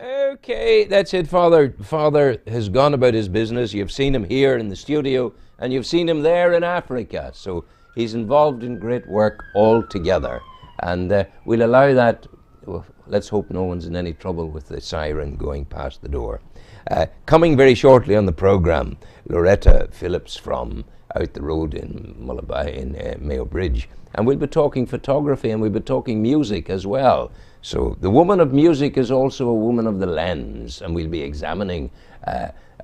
Okay, that's it, Father. Father has gone about his business. You've seen him here in the studio, and you've seen him there in Africa. So he's involved in great work altogether. And we'll allow that. Well, let's hope no one's in any trouble with the siren going past the door. Coming very shortly on the programme, Loretta Phillips from out the road in Mullaby in Mayo Bridge. And we'll be talking photography, and we'll be talking music as well. So the woman of music is also a woman of the lens, and we'll be examining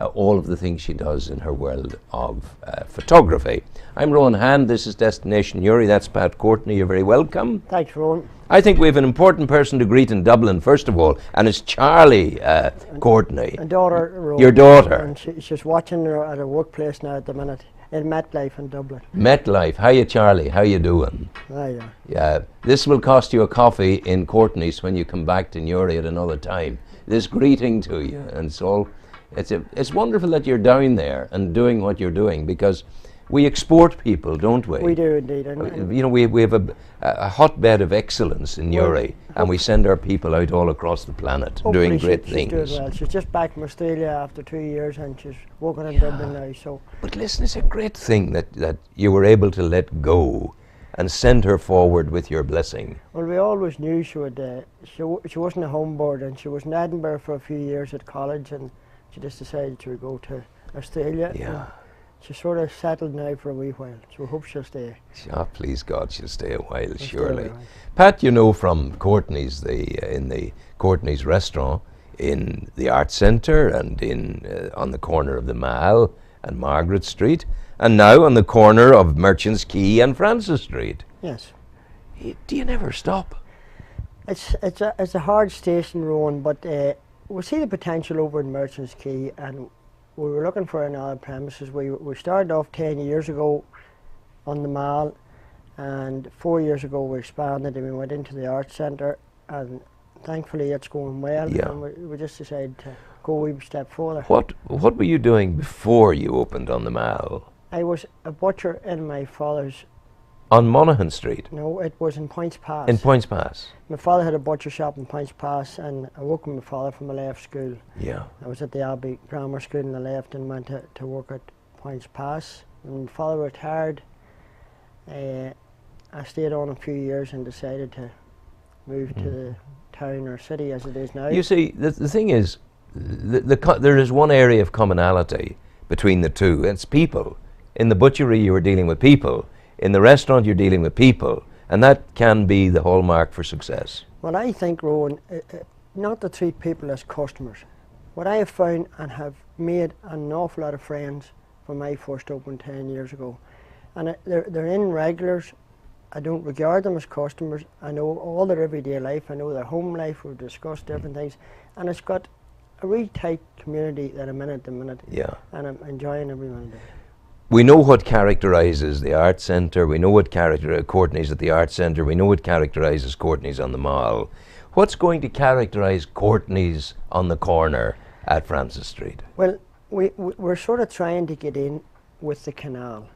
all of the things she does in her world of photography. I'm Rowan Hand, this is Destination Uri, that's Pat Courtney, you're very welcome. Thanks, Rowan. I think we have an important person to greet in Dublin, first of all, and it's Charlie Courtney. A daughter, Rowan. Your daughter. And she's watching her at her workplace now at the minute, in MetLife in Dublin. MetLife, how you, Charlie? How you doing? Yeah, this will cost you a coffee in Courtney's when you come back to Newry at another time. This greeting to you, and so it's wonderful that you're down there and doing what you're doing, because we export people, don't we? We do indeed. You know, we have a hotbed of excellence in Newry, and we send our people out all across the planet doing great things. She's doing well. She's just back from Australia after 2 years, and she's working in Dublin now. So, but listen, it's a great thing that you were able to let go and send her forward with your blessing. Well, we always knew she would. She wasn't a homeboard, and she was in Edinburgh for a few years at college, and she just decided she would go to Australia. Yeah. She's sort of settled now for a wee while, so we hope she'll stay. Ah, please God, she'll stay a while, She'll surely. stay a while. Pat, you know from Courtney's, in the Courtney's restaurant, in the Arts Centre, and on the corner of the Mall and Margaret Street, and now on the corner of Merchants Quay and Francis Street. Yes. Do you never stop? It's a hard station, Rowan, but we see the potential over in Merchants Quay, and we were looking for another premises. We started off 10 years ago on the Mall, and 4 years ago we expanded and we went into the Arts Centre, and thankfully it's going well. Yeah. And we just decided to go a wee step further. What were you doing before you opened on the Mall? I was a butcher in my father's. On Monaghan Street? No, it was in Points Pass. In Points Pass? My father had a butcher shop in Points Pass, and I worked with my father from I left school. Yeah. I was at the Abbey Grammar School, and I left and went to work at Points Pass. When my father retired, I stayed on a few years and decided to move to the town or city as it is now. You see, the thing is, there is one area of commonality between the two. It's people. In the butchery, you were dealing with people. In the restaurant, you're dealing with people. And that can be the hallmark for success. Well, I think, Rowan, not to treat people as customers. What I have found and have made an awful lot of friends from my first open 10 years ago. And they're in regulars. I don't regard them as customers. I know all their everyday life. I know their home life. We've discussed different things. And it's got a really tight community that I'm in at the minute. Yeah. And I'm enjoying every minute. We know what characterises the Arts Centre. We know what Courtney's at the Arts Centre. We know what characterises Courtney's on the Mall. What's going to characterise Courtney's on the corner at Francis Street? Well, we're sort of trying to get in with the canal.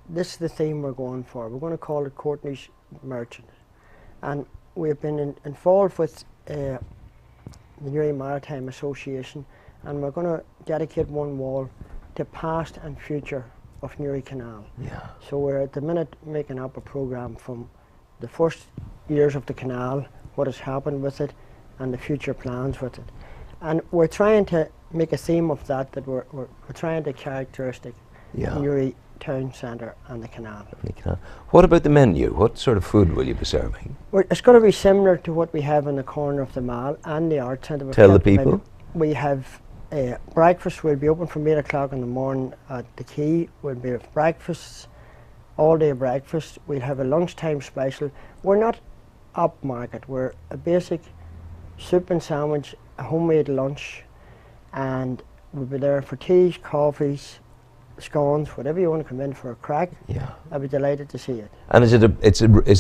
This is the theme we're going for. We're going to call it Courtney's Merchant. And we've been involved with the Newry Maritime Association, and we're going to dedicate one wall to past and future of Newry Canal. Yeah. So we're at the minute making up a programme from the first years of the canal, what has happened with it, and the future plans with it. And we're trying to make a theme of that we're trying to characteristic Newry Town Centre and the canal. What about the menu? What sort of food will you be serving? It's going to be similar to what we have in the corner of the Mall and the Arts Centre. Tell the people. We have breakfast will be open from 8 o'clock in the morning at the quay. We'll be have breakfasts, all day breakfast. We'll have a lunchtime special. We're not upmarket. We're a basic soup and sandwich, a homemade lunch, and we'll be there for teas, coffees, scones, whatever you want to come in for a crack. Yeah. I'd be delighted to see it. And is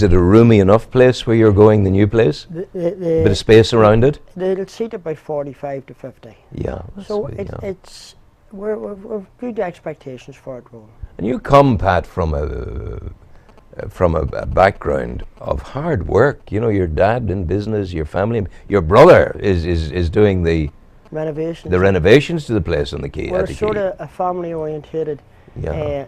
it a roomy enough place where you're going, the new place? Bit of space around it? They'll seat about 45 to 50. Yeah. So we've good expectations for it, Rowan. And you come, Pat, from from a background of hard work. You know, your dad in business, your family, your brother is doing the renovations to the place on the quay. We're sort of a family orientated. Yeah.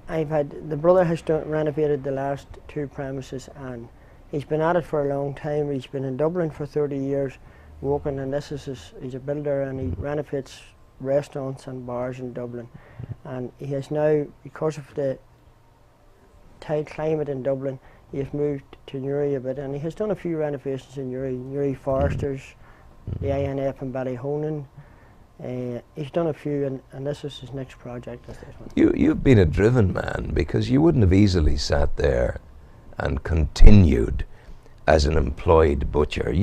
The brother has renovated the last 2 premises, and he's been at it for a long time. He's been in Dublin for 30 years working, and he's a builder, and he renovates restaurants and bars in Dublin. And he has now, because of the tight climate in Dublin, he has moved to Newry a bit, and he has done a few renovations in Newry Foresters, the INF in Ballyhonan. He's done a few, and this is his next project. This one. You've been a driven man, because you wouldn't have easily sat there and continued as an employed butcher.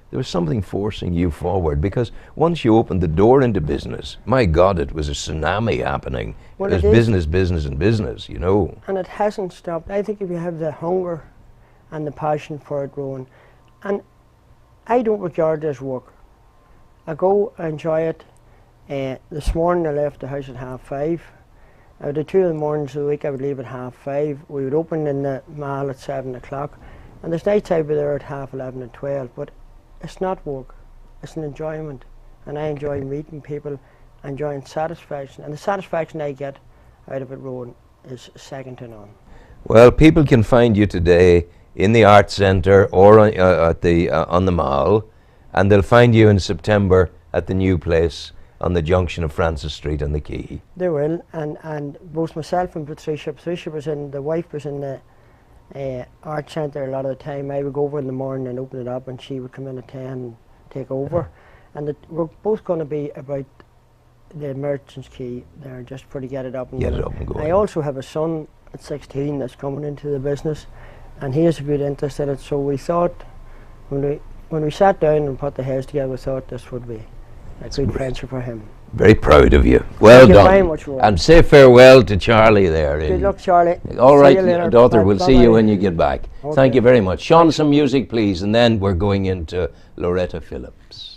There was something forcing you forward, because once you opened the door into business, my God, it was a tsunami happening. Well, it was business, business, and business, you know. And it hasn't stopped. I think if you have the hunger and the passion for it growing, and I don't regard this work. I go, I enjoy it. This morning I left the house at 5:30. The 2 of the mornings of the week I would leave at 5:30. We would open in the mall at 7 o'clock, and there's nights I'd be there at 11:30 and 12. But it's not work, it's an enjoyment, and I enjoy meeting people, enjoying satisfaction, and the satisfaction I get out of it, Rowan, is second to none. Well, people can find you today in the Arts Centre or on the Mall, and they'll find you in September at the new place on the junction of Francis Street and the Quay. They will, and both myself and Patricia the wife was in the Art Centre a lot of the time. I would go over in the morning and open it up, and she would come in at 10 and take over. And we're both going to be about the Merchants Quay there, just for to get it up and going. I also have a son at 16 that's coming into the business, and he has a good interest in it. So we thought, when we sat down and put the heads together, we thought this would be a good venture for him. Very proud of you. Well done. Thank you very much, Rowan. And say farewell to Charlie there. Good luck, Charlie. All right, daughter, we'll see you when you get back. Okay. Thank you very much. Sean, some music, please, and then we're going into Loretta Phillips.